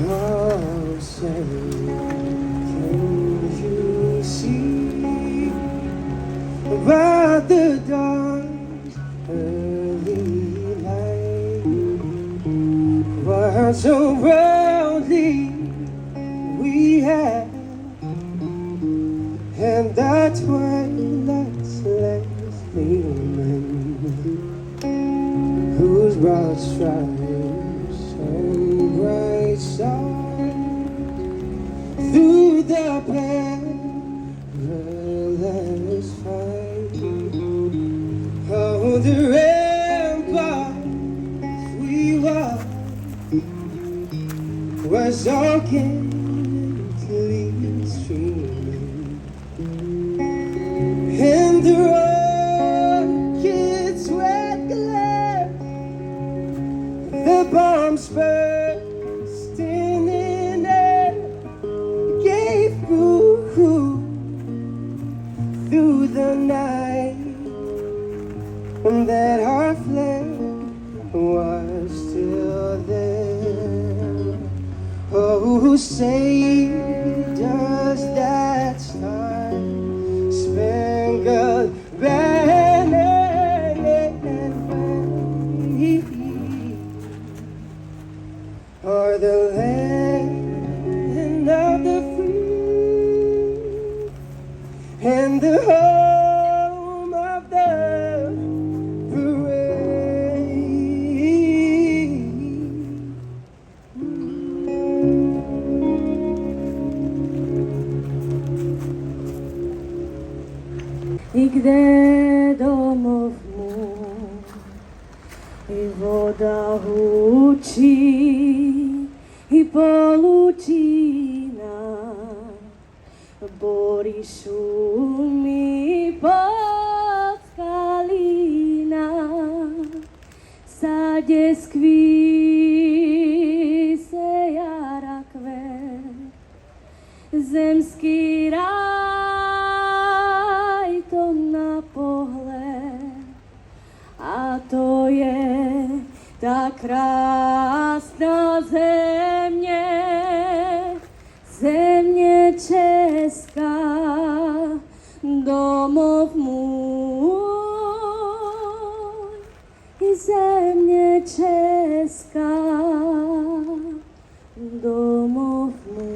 Oh, say, can you see about the dawn's early light? What so proudly we had, and that twilight's last gleaming, whose broad stripes shone bright stars through the perilous fight. Oh, the ramparts we walked was all gently streaming, and the rocket's red glare, the bombs bursting in air, gave proof through the night that our flame was still there. Oh, say does that star-spangled banner wave o'er the land of the free and the home of the I gde domov moj i voda huči i polučina, bori šumi pod skalina, sadje skvi se jarakve, zemski raj to na pogled, a to je ta krásna země, země česká, domov můj, i země česká, domov můj.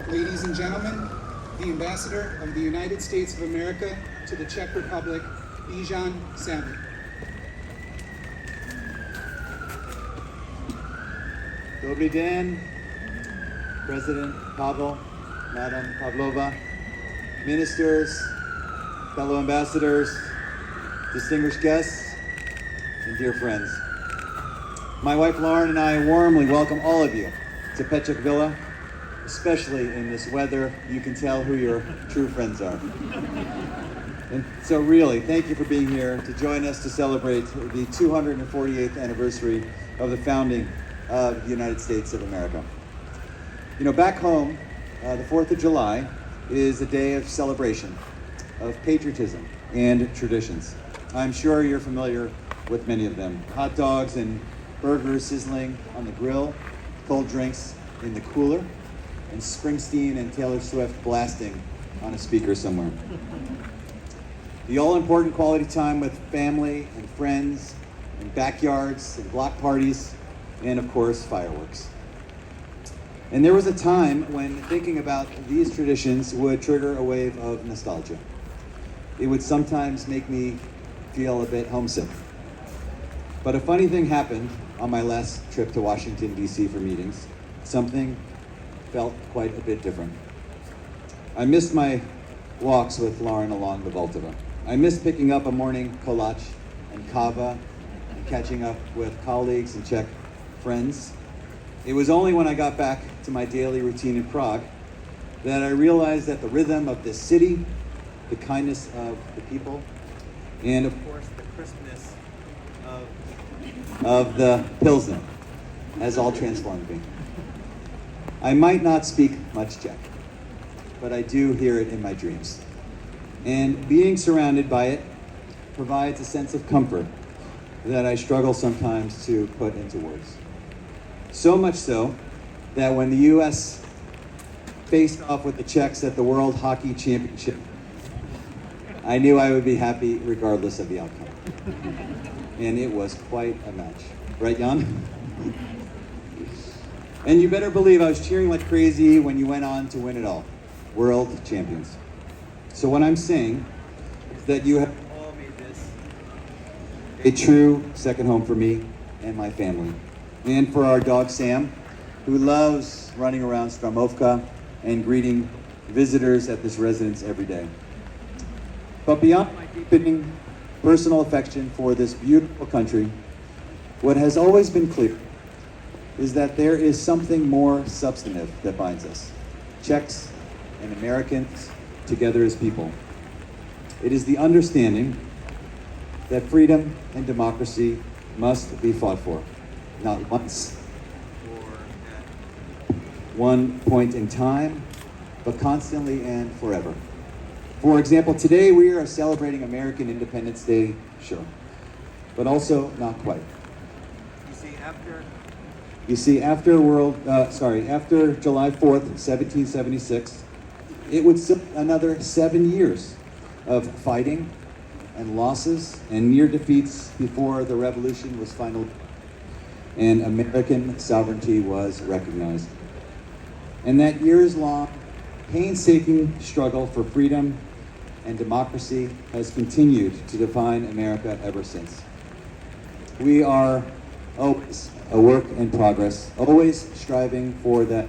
Ladies and gentlemen, the Ambassador of the United States of America to the Czech Republic, Bijan Savy. Dobrý den, President Pavel, Madam Pavlova, ministers, fellow ambassadors, distinguished guests, and dear friends. My wife Lauren and I warmly welcome all of you to Petchuk Villa. Especially in this weather, you can tell who your true friends are. And so really, thank you for being here to join us to celebrate the 248th anniversary of the founding of the United States of America. You know, back home, the 4th of July is a day of celebration, of patriotism and traditions. I'm sure you're familiar with many of them. Hot dogs and burgers sizzling on the grill, cold drinks in the cooler, and Springsteen and Taylor Swift blasting on a speaker somewhere. The all-important quality time with family and friends, and backyards and block parties, and of course, fireworks. And there was a time when thinking about these traditions would trigger a wave of nostalgia. It would sometimes make me feel a bit homesick. But a funny thing happened on my last trip to Washington, D.C. for meetings. Something felt quite a bit different. I missed my walks with Lauren along the Vltava. I missed picking up a morning kolač and kava and catching up with colleagues and Czech friends. It was only when I got back to my daily routine in Prague that I realized that the rhythm of this city, the kindness of the people, and of course the crispness of the Pilsner has all transformed me. I might not speak much Czech, but I do hear it in my dreams. And being surrounded by it provides a sense of comfort that I struggle sometimes to put into words. So much so that when the US faced off with the Czechs at the World Hockey Championship, I knew I would be happy regardless of the outcome. And it was quite a match. Right, Jan? And you better believe I was cheering like crazy when you went on to win it all. World champions. So what I'm saying is that you have all made this a true second home for me and my family. And for our dog Sam, who loves running around Stromovka and greeting visitors at this residence every day. But beyond my deepening personal affection for this beautiful country, what has always been clear is that there is something more substantive that binds us, Czechs and Americans together as people. It is the understanding that freedom and democracy must be fought for, not once or at one point in time, but constantly and forever. For example, today we are celebrating American Independence Day, sure, but also not quite. After July 4th, 1776, it would still another 7 years of fighting and losses and near defeats before the revolution was finally and American sovereignty was recognized. And that years-long, painstaking struggle for freedom and democracy has continued to define America ever since. We are always a work in progress, always striving for that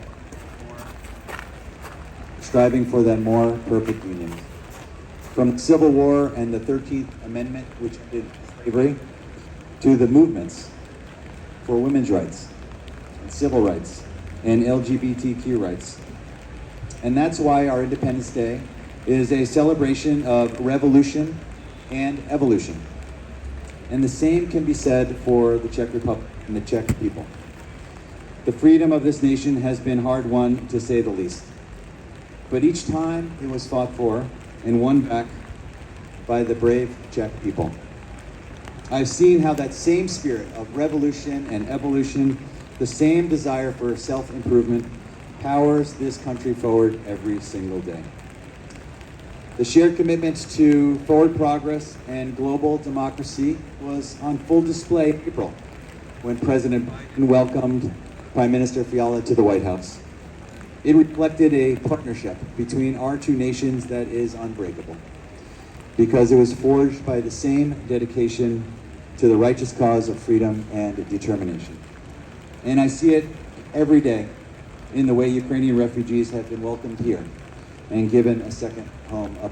more perfect union. From the Civil War and the 13th Amendment, which ended slavery, to the movements for women's rights and civil rights and LGBTQ rights. And that's why our Independence Day is a celebration of revolution and evolution. And the same can be said for the Czech Republic and the Czech people. The freedom of this nation has been hard won, to say the least. But each time it was fought for and won back by the brave Czech people. I've seen how that same spirit of revolution and evolution, the same desire for self-improvement, powers this country forward every single day. The shared commitment to forward progress and global democracy was on full display in April when President Biden welcomed Prime Minister Fiala to the White House. It reflected a partnership between our two nations that is unbreakable because it was forged by the same dedication to the righteous cause of freedom and determination. And I see it every day in the way Ukrainian refugees have been welcomed here and given a second home up.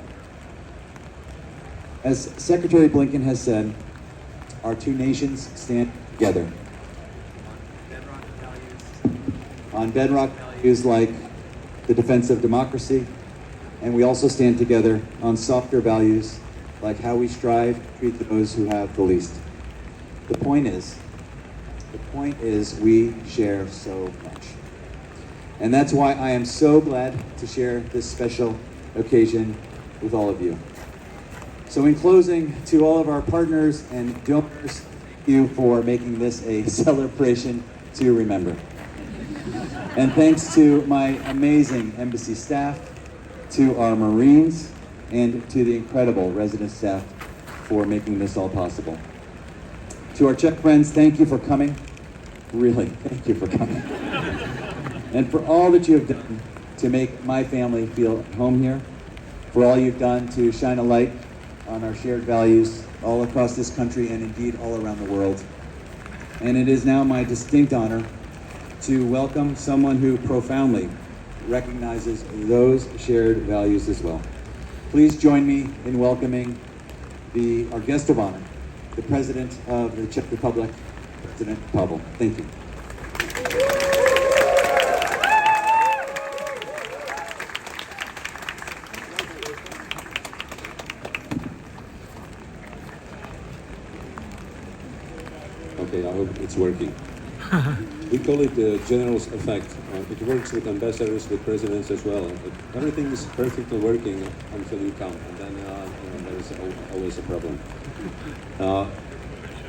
As Secretary Blinken has said, our two nations stand together on bedrock values like the defense of democracy, and we also stand together on softer values like how we strive to treat those who have the least. The point is we share so much. And that's why I am so glad to share this special occasion with all of you. So in closing, to all of our partners and donors, thank you for making this a celebration to remember. And thanks to my amazing embassy staff, to our Marines, and to the incredible resident staff for making this all possible. To our Czech friends, thank you for coming. Really, thank you for coming. And for all that you have done to make my family feel at home here, for all you've done to shine a light on our shared values all across this country and indeed all around the world. And it is now my distinct honor to welcome someone who profoundly recognizes those shared values as well. Please join me in welcoming our guest of honor, the President of the Czech Republic, President Pavel. Thank you. Okay, I hope it's working. We call it the general's effect. It works with ambassadors, with presidents as well. Everything is perfectly working until you come, and then there is always a problem.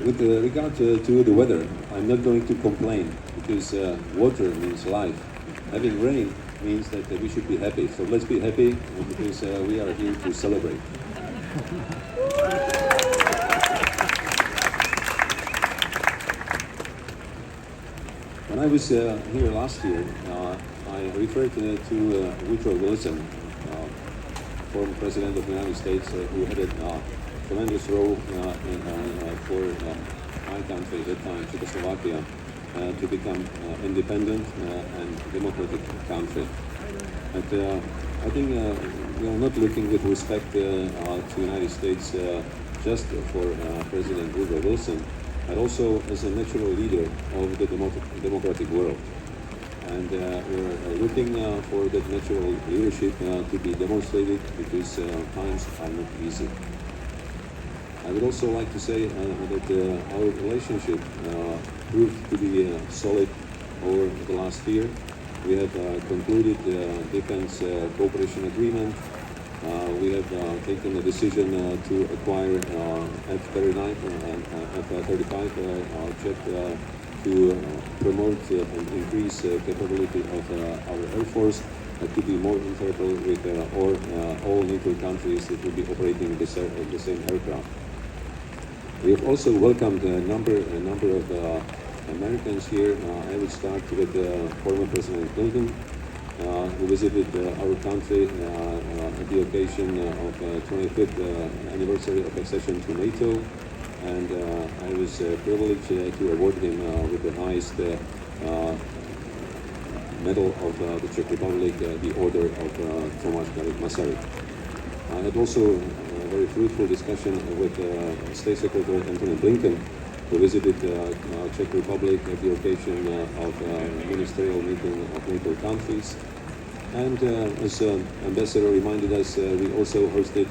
With regard to the weather, I'm not going to complain because water means life. Having rain means that we should be happy. So let's be happy because we are here to celebrate. When I was here last year, I referred to Woodrow Wilson, former President of the United States, who had a tremendous role for my country at that time, Czechoslovakia, to become independent and democratic country. And I think we are not looking with respect to the United States just for President Woodrow Wilson, but also as a natural leader of the democratic world. And we're looking for that natural leadership to be demonstrated because times are not easy. I would also like to say that our relationship proved to be solid over the last year. We have concluded defense cooperation agreement. We have taken a decision to acquire F-39 and F-35 jet to promote and increase capability of our Air Force to be more interoperable with all NATO countries that will be operating the same aircraft. We have also welcomed a number of Americans here. I would start with former President Clinton, who visited our country at the occasion of 25th anniversary of accession to NATO, and I was privileged to award him with the highest medal of the Czech Republic, the Order of Tomáš Garrigue Masaryk. I had also a very fruitful discussion with State Secretary Antony Blinken, who visited Czech Republic at the occasion of ministerial meeting of NATO countries. And as Ambassador reminded us, we also hosted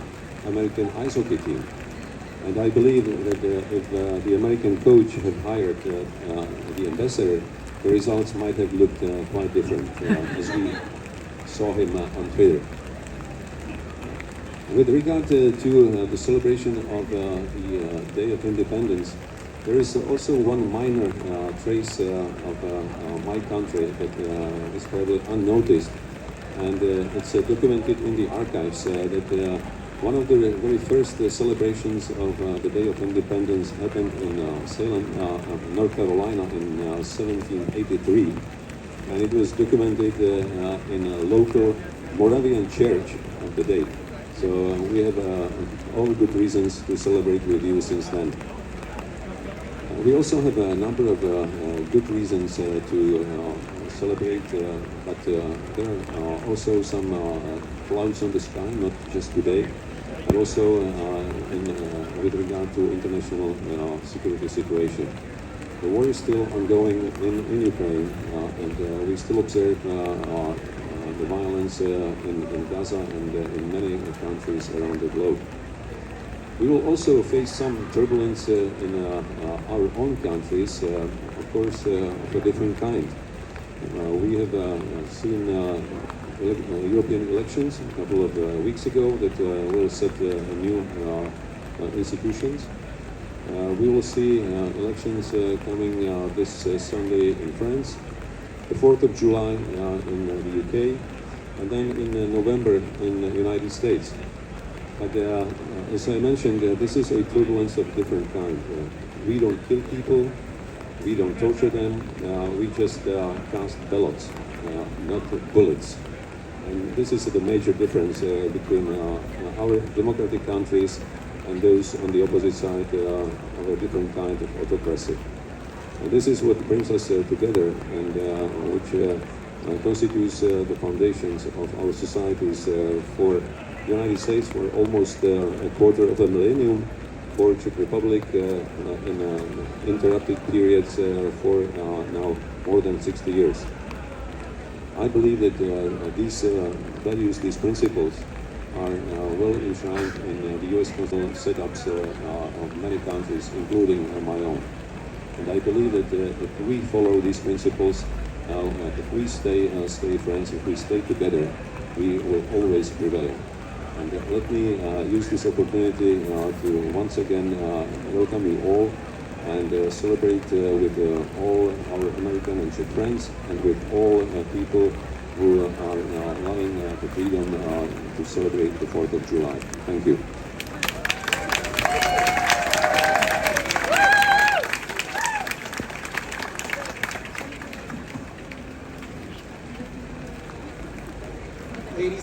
American ice hockey team. And I believe that if the American coach had hired the ambassador, the results might have looked quite different as we saw him on Twitter. With regard to the celebration of the Day of Independence, there is also one minor trace of my country that is probably unnoticed, and it's documented in the archives that one of the very first celebrations of the Day of Independence happened in Salem, North Carolina in 1783, and it was documented in a local Moravian church of the day. So we have all good reasons to celebrate with you since then. We also have a number of good reasons to celebrate, but there are also some clouds on the sky, not just today, but also with regard to international security situation. The war is still ongoing in Ukraine, and we still observe the violence in Gaza and in many countries around the globe. We will also face some turbulence in our own countries, of course, of a different kind. We have seen European elections a couple of weeks ago that will set new institutions. We will see elections coming this Sunday in France, the 4th of July in the UK, and then in November in the United States. But as I mentioned, this is a turbulence of different kind. We don't kill people, we don't torture them, we just cast ballots, not bullets. And this is the major difference between our democratic countries and those on the opposite side of a different kind of autocracy. And this is what brings us together, and which constitutes the foundations of our societies for the United States for almost a quarter of a millennium, for Czech Republic in interrupted periods for now more than 60 years. I believe that these values, these principles, are well enshrined in the U.S. constitutional setups of many countries, including my own. And I believe that if we follow these principles, if we stay friends, if we stay together, we will always prevail. And let me use this opportunity to once again welcome you all and celebrate with all our American and Czech friends and with all people who are allowing the freedom to celebrate the 4th of July. Thank you.